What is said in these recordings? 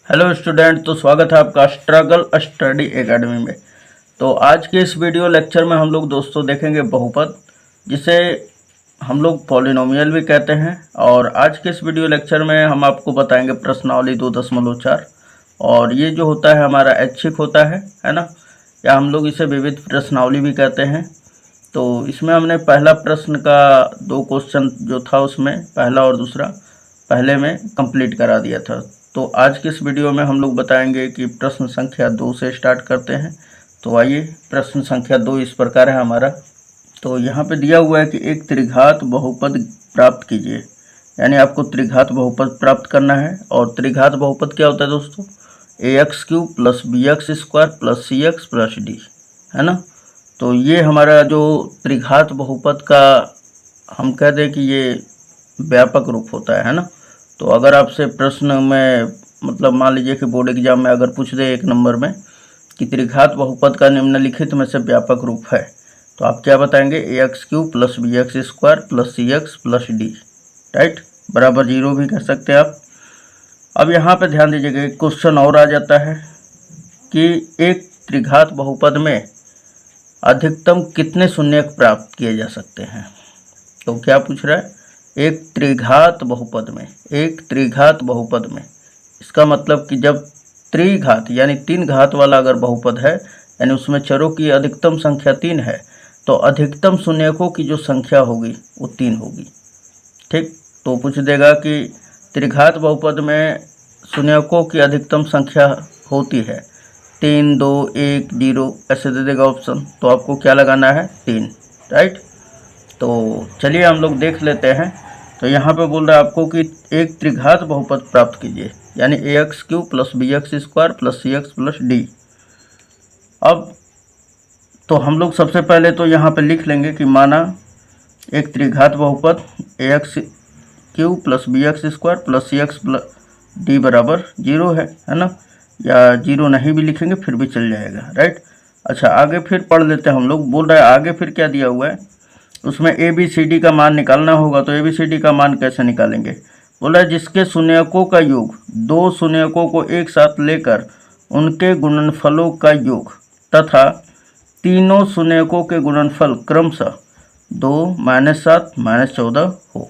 Hello student, तो स्वागत है आपका स्ट्रगल स्टडी एकेडमी में। तो आज के इस वीडियो लेक्चर में हम लोग दोस्तों देखेंगे बहुपद, जिसे हम लोग पॉलिनोमियल भी कहते हैं। और आज के इस वीडियो लेक्चर में हम आपको बताएंगे प्रश्नावली 2.4। और ये जो होता है हमारा ऐच्छिक होता है ना, या हम लोग इसे विविध प्रश्नावली भी कहते हैं। तो इसमें हमने पहला प्रश्न का 2 क्वेश्चन जो था उसमें पहला और दूसरा पहले में कंप्लीट करा दिया था। तो आज के इस वीडियो में हम लोग बताएंगे कि प्रश्न संख्या 2 से स्टार्ट करते हैं। तो आइए, प्रश्न संख्या 2 इस प्रकार है हमारा। तो यहाँ पे दिया हुआ है कि एक त्रिघात बहुपद प्राप्त कीजिए, यानी आपको त्रिघात बहुपद प्राप्त करना है। और त्रिघात बहुपद क्या होता है दोस्तों? ax³ plus bx² plus cx plus d, है ना। तो ये हमारा जो त्रिघात बहुपद का हम कह दें कि ये व्यापक रूप होता है ना। तो अगर आपसे प्रश्न में मतलब मान लीजिए कि बोर्ड एग्जाम में अगर पूछ दे 1 नंबर में कि त्रिघात बहुपद का निम्नलिखित में से व्यापक रूप है, तो आप क्या बताएंगे? ax³ plus bx² plus cx plus d, right, बराबर 0 भी कह सकते हैं आप। अब यहाँ पे ध्यान दीजिएगा, एक क्वेश्चन और आ जाता है कि एक त्रिघात बहुपद में अधिकतम कितने शून्यक प्राप्त किए जा सकते हैं। तो क्या पूछ रहा है? एक त्रिघात बहुपद में, इसका मतलब कि जब त्रिघात यानी 3 घात वाला अगर बहुपद है, यानी उसमें चरों की अधिकतम संख्या 3 है, तो अधिकतम शून्यकों की जो संख्या होगी वो 3 होगी। ठीक, तो पूछ देगा कि त्रिघात बहुपद में शून्यकों की अधिकतम संख्या होती है 3, 2, 1, 0, ऐसे दे देगा ऑप्शन। तो आपको क्या लगाना है? 3, राइट। तो चलिए हम लोग देख लेते हैं। तो यहाँ पे बोल रहा है आपको कि एक त्रिघात बहुपद प्राप्त कीजिए, यानी ax³ plus bx² plus cx plus d। अब तो हम लोग सबसे पहले तो यहाँ पे लिख लेंगे कि माना एक त्रिघात बहुपद ax³ plus bx² plus cx plus d बराबर 0 है ना। या 0 नहीं भी लिखेंगे फिर भी चल जाएगा, राइट। अच्छा, आगे फिर पढ़ लेते हैं हम लोग। बोल रहा है आगे फिर क्या दिया हुआ है, उसमें ABCD का मान निकालना होगा। तो ABCD का मान कैसे निकालेंगे? बोला जिसके शून्यकों का योग 2 शून्यकों को एक साथ लेकर उनके गुणनफलों का योग तथा तीनों शून्यकों के गुणनफल क्रमशः 2, -7, -14 हो।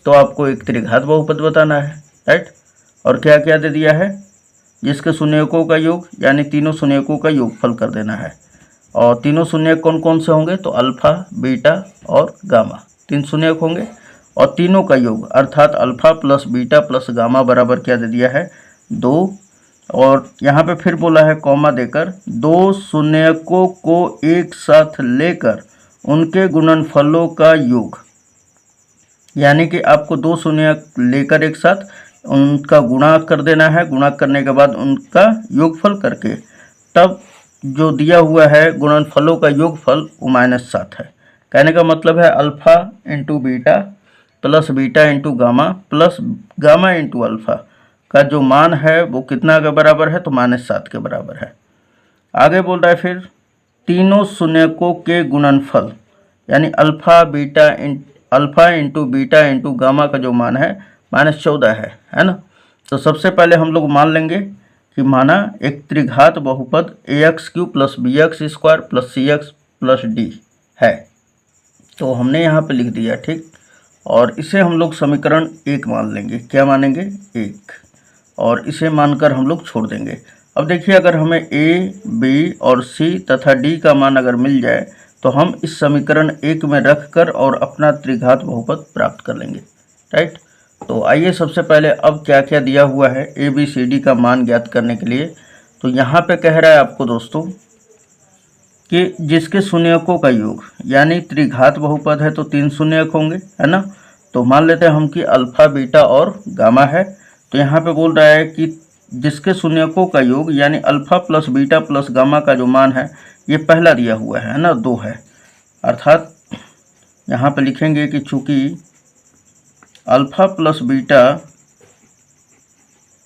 तो आपको एक त्रिघात बहुपद बताना है, राइट। और क्या क्या दे दिया है? जिसके शून्यकों का योग यानी तीनों शून्यकों का योगफल कर देना है। और तीनों शून्यक कौन कौन से होंगे? तो अल्फा, बीटा और गामा, 3 शून्यक होंगे। और तीनों का योग अर्थात alpha plus beta plus gamma बराबर क्या दे दिया है? 2। और यहाँ पे फिर बोला है कॉमा देकर 2 शून्यकों को एक साथ लेकर उनके गुणनफलों का योग, यानी कि आपको 2 शून्यक लेकर एक साथ उनका गुणा कर देना है। गुणा करने के बाद उनका योगफल करके तब जो दिया हुआ है गुणनफलों का योगफल वो -7 है। कहने का मतलब है alpha into beta plus beta into gamma plus gamma into alpha का जो मान है वो कितना के बराबर है? तो -7 के बराबर है। आगे बोल रहा है फिर तीनों शून्यकों के गुणनफल, यानी alpha into beta into gamma का जो मान है -14 है ना। तो सबसे पहले हम लोग मान लेंगे कि माना एक त्रिघात बहुपद ax³ plus bx² plus cx plus d है। तो हमने यहाँ पे लिख दिया, ठीक। और इसे हम लोग समीकरण 1 मान लेंगे। क्या मानेंगे? 1। और इसे मानकर हम लोग छोड़ देंगे। अब देखिए, अगर हमें a, b और c तथा d का मान अगर मिल जाए तो हम इस समीकरण 1 में रख कर और अपना त्रिघात बहुपद प्राप्त कर लेंगे, राइट। तो आइए सबसे पहले अब क्या क्या दिया हुआ है ABCD का मान ज्ञात करने के लिए। तो यहाँ पे कह रहा है आपको दोस्तों कि जिसके शून्यकों का योग, यानी त्रिघात बहुपद है तो 3 शून्यक होंगे, है ना। तो मान लेते हैं हम कि अल्फा, बीटा और गामा है। तो यहाँ पे बोल रहा है कि जिसके शून्यकों का योग यानी alpha plus beta plus gamma का जो मान है ये पहला दिया हुआ है ना, 2 है। अर्थात यहाँ पे लिखेंगे कि चूँकि alpha plus beta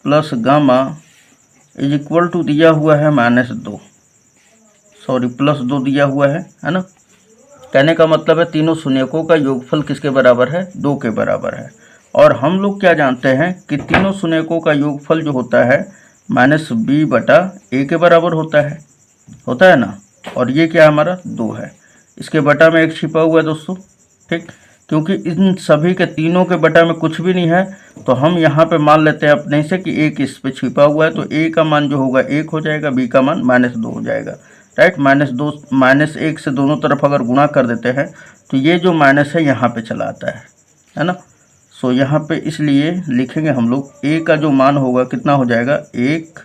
plus gamma is equal to दिया हुआ है -2, सॉरी +2 दिया हुआ है ना। कहने का मतलब है तीनों शून्यकों का योगफल किसके बराबर है? 2 के बराबर है। और हम लोग क्या जानते हैं कि तीनों शून्यकों का योगफल जो होता है -b/a के बराबर होता है ना। और ये क्या हमारा 2 है, इसके बटा में 1 छिपा हुआ है दोस्तों, ठीक। क्योंकि इन सभी के तीनों के बटा में कुछ भी नहीं है, तो हम यहाँ पे मान लेते हैं अपने से कि 1 इस पे छिपा हुआ है, तो a का मान जो होगा 1 हो जाएगा, b का मान -2 हो जाएगा, राइट। -1 से दोनों तरफ अगर गुणा कर देते हैं तो ये जो माइनस है यहाँ पे चला आता है ना। सो यहाँ पे इसलिए लिखेंगे हम लोग a का जो मान होगा कितना हो जाएगा 1,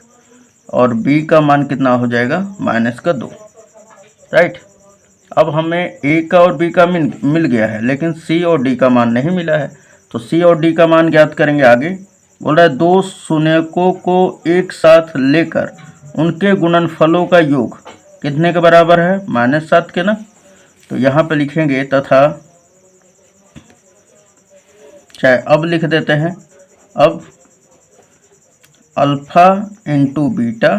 और b का मान कितना हो जाएगा -2, राइट। अब हमें a का और b का मिल गया है, लेकिन c और d का मान नहीं मिला है, तो c और d का मान ज्ञात करेंगे आगे। बोल रहा है 2 शून्यकों को एक साथ लेकर उनके गुणनफलों का योग कितने के बराबर है, -7 के ना। तो यहाँ पे लिखेंगे तथा, चाहे अब लिख देते हैं, अब alpha into beta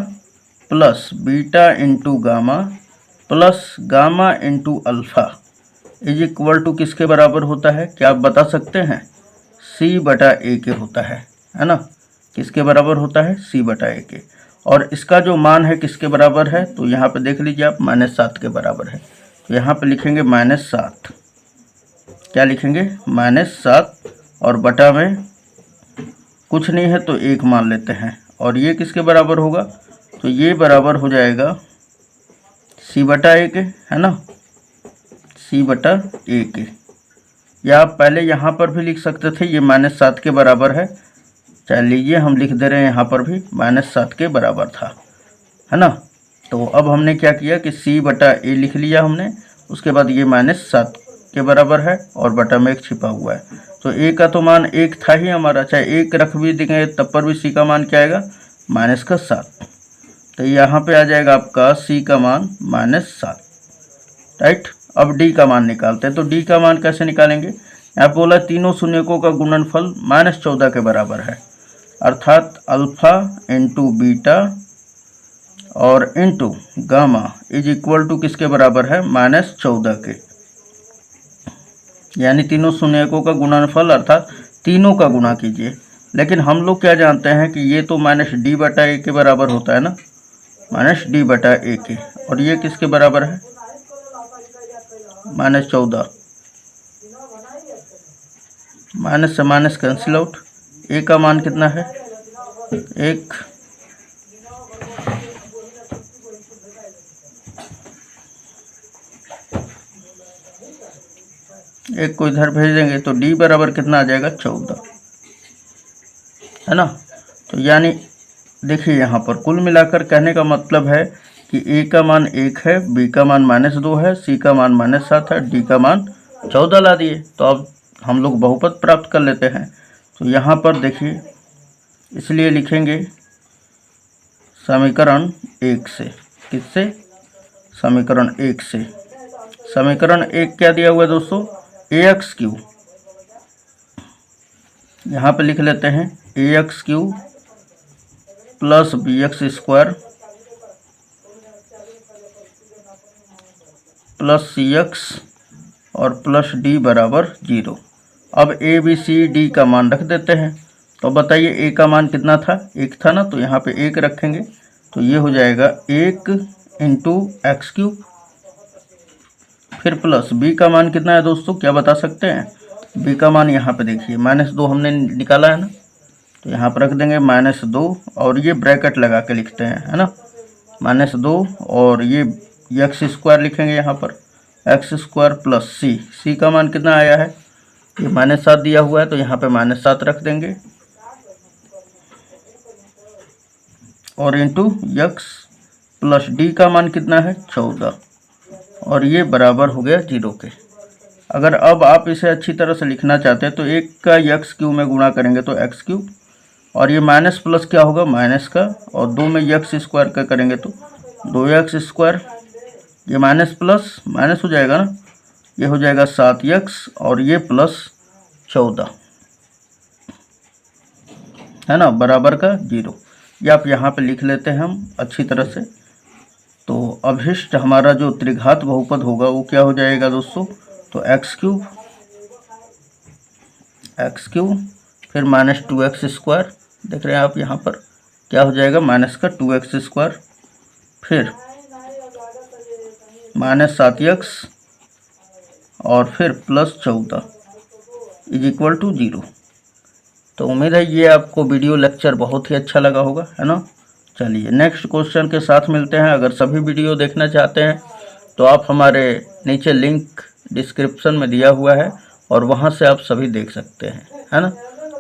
plus beta into gamma plus gamma into alpha is equal to किसके बराबर होता है, क्या आप बता सकते हैं, c/a के होता है ना। किसके बराबर होता है, c/a के। और इसका जो मान है किसके बराबर है, तो यहाँ पे देख लीजिए आप -7 के बराबर है। तो यहाँ पे लिखेंगे -7, क्या लिखेंगे -7, और बटा में कुछ नहीं है तो 1 मान लेते हैं। और ये किसके बराबर होगा, तो ये बराबर हो जाएगा c/a के, है ना, c/a के। या आप पहले यहाँ पर भी लिख सकते थे, ये -7 के बराबर है, चाहे लीजिए हम लिख दे रहे हैं यहाँ पर भी -7 के बराबर था, है ना। तो अब हमने क्या किया कि c/a लिख लिया हमने, उसके बाद ये -7 के बराबर है और बटा में 1 छिपा हुआ है। तो a का तो मान 1 था ही हमारा, चाहे 1 रख भी देंगे तब पर भी c का मान क्या आएगा, -7। तो यहाँ पे आ जाएगा आपका c का मान -7, राइट। अब d का मान निकालते हैं, तो d का मान कैसे निकालेंगे, यहाँ बोला तीनों शून्यकों का गुणनफल -14 के बराबर है, अर्थात अल्फा इंटू बीटा और into gamma is equal to किसके बराबर है, -14 के। यानी तीनों शून्यकों का गुणनफल अर्थात तीनों का गुणा कीजिए। लेकिन हम लोग क्या जानते हैं कि ये तो -d/a के बराबर होता है ना, -d/a के। और ये किसके बराबर है, -14। माइनस से माइनस कैंसिल आउट, a का मान कितना है 1, एक को इधर भेज देंगे तो d बराबर कितना आ जाएगा 14, है ना। तो यानी देखिए यहाँ पर कुल मिलाकर कहने का मतलब है कि a का मान 1 है, b का मान -2 है, c का मान -7 है, d का मान 14 ला दिए। तो अब हम लोग बहुपद प्राप्त कर लेते हैं। तो यहाँ पर देखिए, इसलिए लिखेंगे समीकरण 1 से, किससे, समीकरण 1 से। समीकरण 1 क्या दिया हुआ है दोस्तों, ax3, यहाँ पे लिख लेते हैं ax3 plus bx² plus cx और प्लस d बराबर 0। अब a b c d का मान रख देते हैं। तो बताइए a का मान कितना था, 1 था ना, तो यहाँ पे 1 रखेंगे तो ये हो जाएगा 1 इंटू x3, फिर प्लस b का मान कितना है दोस्तों, क्या बता सकते हैं, b का मान यहाँ पे देखिए -2 हमने निकाला है ना, तो यहाँ पर रख देंगे -2 और ये ब्रैकेट लगा के लिखते हैं, है ना, -2 और ये x² लिखेंगे यहाँ पर, x² प्लस c का मान कितना आया है, ये -7 दिया हुआ है तो यहाँ पे -7 रख देंगे और इंटू x प्लस d का मान कितना है 14 और ये बराबर हो गया 0 के। अगर अब आप इसे अच्छी तरह से लिखना चाहते हैं तो 1 का x³ में गुणा करेंगे तो x³ और ये माइनस प्लस क्या होगा माइनस का, और 2 में x² का करेंगे तो 2x², ये माइनस प्लस माइनस हो जाएगा ना, ये हो जाएगा 7x और ये प्लस 14, है ना, बराबर का 0। ये आप यहाँ पे लिख लेते हैं हम अच्छी तरह से। तो अभिष्ट हमारा जो त्रिघात बहुपद होगा वो क्या हो जाएगा दोस्तों, तो x³ फिर माइनस 2x स्क्वायर, देख रहे हैं आप यहाँ पर क्या हो जाएगा, माइनस का 2x स्क्वायर, फिर माइनस 7x और फिर प्लस 14 इज इक्वल टू 0। तो उम्मीद है ये आपको वीडियो लेक्चर बहुत ही अच्छा लगा होगा, है ना। चलिए नेक्स्ट क्वेश्चन के साथ मिलते हैं। अगर सभी वीडियो देखना चाहते हैं तो आप हमारे नीचे लिंक डिस्क्रिप्शन में दिया हुआ है और वहां से आप सभी देख सकते हैं, है ना।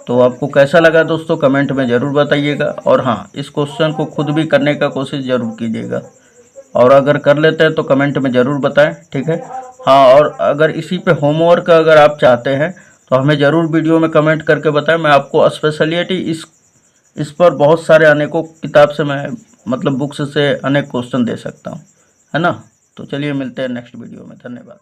तो आपको कैसा लगा दोस्तों कमेंट में ज़रूर बताइएगा, और हाँ, इस क्वेश्चन को खुद भी करने का कोशिश ज़रूर कीजिएगा, और अगर कर लेते हैं तो कमेंट में ज़रूर बताएं, ठीक है। हाँ, और अगर इसी पे होमवर्क अगर आप चाहते हैं तो हमें ज़रूर वीडियो में कमेंट करके बताएं। मैं आपको स्पेशलिटी इस पर बहुत सारे अनेकों किताब से मैं मतलब बुक्स से अनेक क्वेश्चन दे सकता हूँ, है ना। तो चलिए मिलते हैं नेक्स्ट वीडियो में, धन्यवाद।